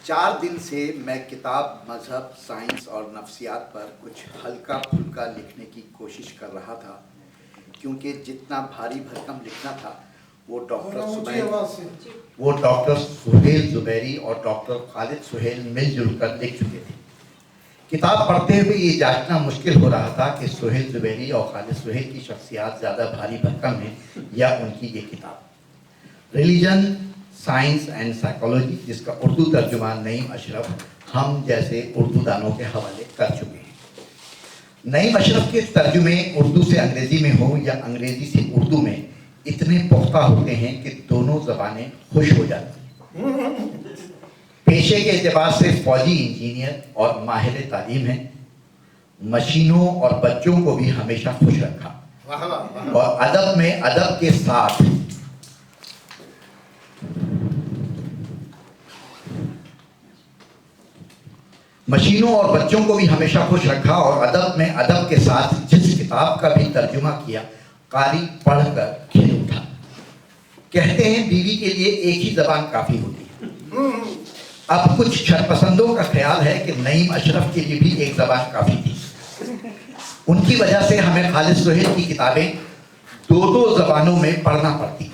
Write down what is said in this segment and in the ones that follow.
4 دن سے میں کتاب مذہب، سائنس اور نفسیات پر کچھ ہلکا پھلکا لکھنے کی کوشش کر رہا تھا، کیونکہ جتنا بھاری بھرکم لکھنا تھا وہ ڈاکٹر سہیل زبیری اور ڈاکٹر خالد سہیل مل جل کر لکھ چکے تھے۔ کتاب پڑھتے ہوئے یہ جاننا مشکل ہو رہا تھا کہ سہیل زبیری اور خالد سہیل کی شخصیات زیادہ بھاری بھرکم ہیں یا ان کی یہ کتاب ریلیجن، سائنس اینڈ سائیکالوجی، جس کا اردو ترجمہ نعیم اشرف ہم جیسے اردو دانوں کے حوالے کر چکے ہیں۔ نعیم اشرف کے ترجمے اردو سے انگریزی میں ہوں یا انگریزی سے اردو میں اتنے پختہ ہوتے ہیں کہ دونوں زبانیں خوش ہو جاتی ہیں۔ پیشے کے اعتبار سے فوجی انجینئر اور ماہر تعلیم ہیں۔ مشینوں اور بچوں کو بھی ہمیشہ خوش رکھا اور ادب میں ادب کے ساتھ مشینوں اور بچوں کو بھی ہمیشہ خوش رکھا اور ادب میں ادب کے ساتھ جس کتاب کا بھی ترجمہ کیا قاری پڑھ کر کھل اٹھا۔ کہتے ہیں بیوی کے لیے ایک ہی زبان کافی ہوتی ہے۔ اب کچھ شرپسندوں کا خیال ہے کہ نعیم اشرف کے لیے بھی ایک زبان کافی تھی۔ ان کی وجہ سے ہمیں خالد سہیل کی کتابیں دو زبانوں میں پڑھنا پڑتی۔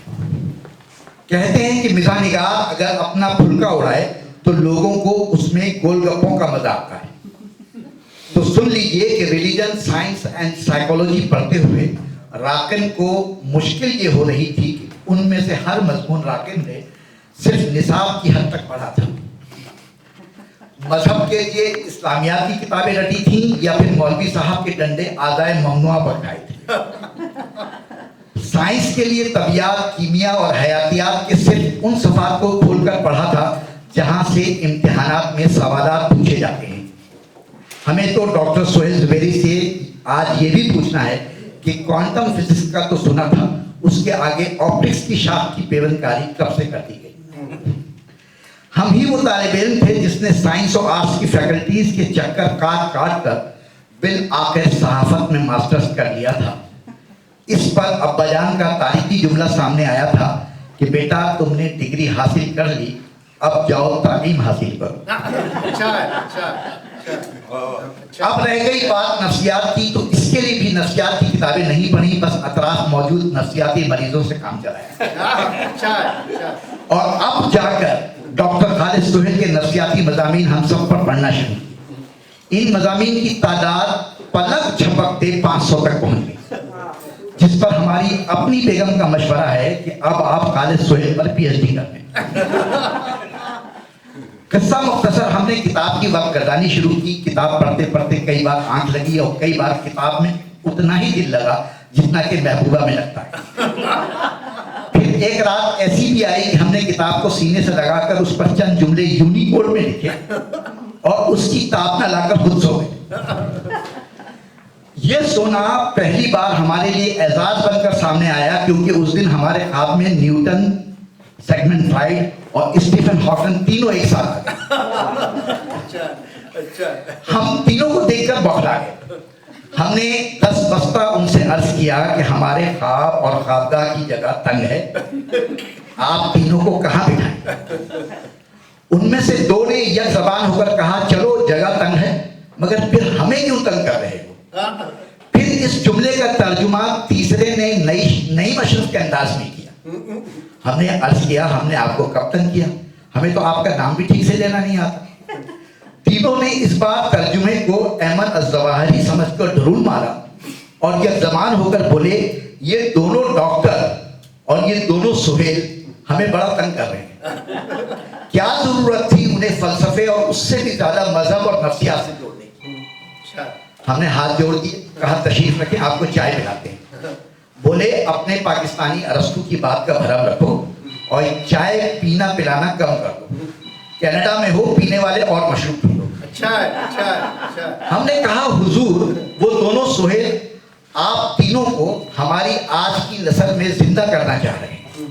کہتے ہیں کہ مزاح نگار اگر اپنا پھلکا اڑائے تو لوگوں کو اس میں گول گپوں کا مزہ آتا ہے۔ تو سن لیجئے کہ ریلیجن، سائنس اینڈ سائیکالوجی پڑھتے ہوئے راکن کو مشکل یہ ہو رہی تھی کہ ان میں سے ہر مضمون راکن نے صرف نصاب کی حد تک پڑھا تھا۔ مذہب کے لیے اسلامیات کی کتابیں رٹی تھیں یا پھر مولوی صاحب کے ڈنڈے آدائے ممنوعہ پر کھائے تھے۔ سائنس کے لیے طبیعیات، کیمیا اور حیاتیات کے صرف ان صفحات کو کھول کر پڑھا تھا جہاں سے امتحانات میں سوالات پوچھے جاتے ہیں۔ ہمیں تو ڈاکٹر سہیل زبیری سے آج یہ بھی پوچھنا ہے کہ کوانٹم فزکس کا تو سنا تھا، اس کے آگے آپٹکس کی شاخ کی پیوندکاری کب سے کر دی گئی؟ ہم ہی وہ طالب علم تھے جس نے سائنس اور آرٹس کی فیکلٹیز کے چکر کاٹ کر بالآخر صحافت میں ماسٹرز کر لیا تھا۔ اس پر ابا جان کا تاریخی جملہ سامنے آیا تھا کہ بیٹا تم نے ڈگری حاصل کر لی، اب جاؤ تعلیم حاصل کرو۔ اب رہ گئی بات نفسیات کی، تو اس کے لیے بھی نفسیات کی کتابیں نہیں پڑھی، بس اطراف موجود نفسیاتی مریضوں سے کام چلایا۔ اور اب جا کر ڈاکٹر خالد سہیل کے نفسیاتی مضامین ہم سب پر پڑھنا شروع۔ ان مضامین کی تعداد پلک جھپکتے 500 تک پہنچ گئی، جس پر ہماری اپنی بیگم کا مشورہ ہے کہ اب آپ خالد سہیل پر پی ایچ ڈی کر لیں۔ قصہ مختصر، ہم نے کتاب کی وقت گردانی شروع کی۔ کتاب پڑھتے پڑھتے کئی بار آنکھ لگی اور کئی بار کتاب میں اتنا ہی دل لگا جتنا کہ محبوبہ میں لگتا ہے۔ پھر ایک رات ایسی بھی آئی کہ ہم نے کتاب کو سینے سے لگا کر اس پر چند جملے یونیکوڈ میں لکھے اور اس کی تاب نہ لا کر خود سو گئے۔ یہ سونا پہلی بار ہمارے لیے اعزاز بن کر سامنے آیا، کیونکہ اس دن ہمارے خواب میں نیوٹن، سیگمنڈ فرائڈ اور اسٹیفن ہاکنگ تینوں ایک ساتھ آ گئے۔ ہم تینوں کو دیکھ کر بوکھلا گئے۔ ہم نے دس بستہ ان سے عرض کیا کہ ہمارے خواب اور خوابگاہ کی جگہ تنگ ہے، آپ تینوں کو کہاں بٹھائیں؟ ان میں سے دو نے یک زبان ہو کر کہا چلو جگہ تنگ ہے، مگر پھر ہمیں کیوں تنگ کر رہے ہو؟ پھر اس جملے کا ترجمہ تیسرے نے نعیم اشرف کے انداز میں کیا۔ ہم نے عرض کیا ہم نے آپ کو کب تنگ کیا؟ ہمیں تو آپ کا نام بھی ٹھیک سے لینا نہیں آتا۔ تینوں نے اس بار ترجمے کو ایمن الظواہری سمجھ کر ڈھرول مارا اور یک زبان ہو کر بولے یہ دونوں ڈاکٹر اور یہ دونوں سہیل ہمیں بڑا تنگ کر رہے ہیں۔ کیا ضرورت تھی انہیں فلسفے اور اس سے بھی زیادہ مذہب اور نفسیات سے جوڑنے کی؟ ہم نے ہاتھ جوڑ دیے، کہا تشریف رکھیں آپ کو چائے پلاتے ہیں۔ بولے اپنے پاکستانی ارسطو کی بات کا بھرم رکھو اور چائے پینا پلانا کم کر دو، کینیڈا میں ہو پینے والے اور مشروب ڈھونڈو۔ ہم نے کہا حضور وہ دونوں سہیل آپ تینوں کو ہماری آج کی نسل میں زندہ کرنا چاہ رہے ہیں۔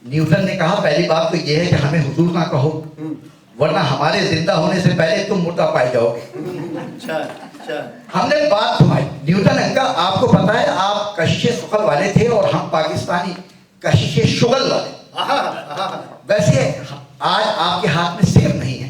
نیوٹن نے کہا پہلی بات تو یہ ہے کہ ہمیں حضور نہ کہو، ورنہ ہمارے زندہ ہونے سے پہلے تم مردہ پائے جاؤ گے۔ ہم نے بات سنائی۔ نیوٹن نے کہا آپ کو پتا ہے آپ کشش شغل والے تھے اور ہم پاکستانی کشش شغل والے۔ ویسے آج آپ کے ہاتھ میں سیب نہیں ہے،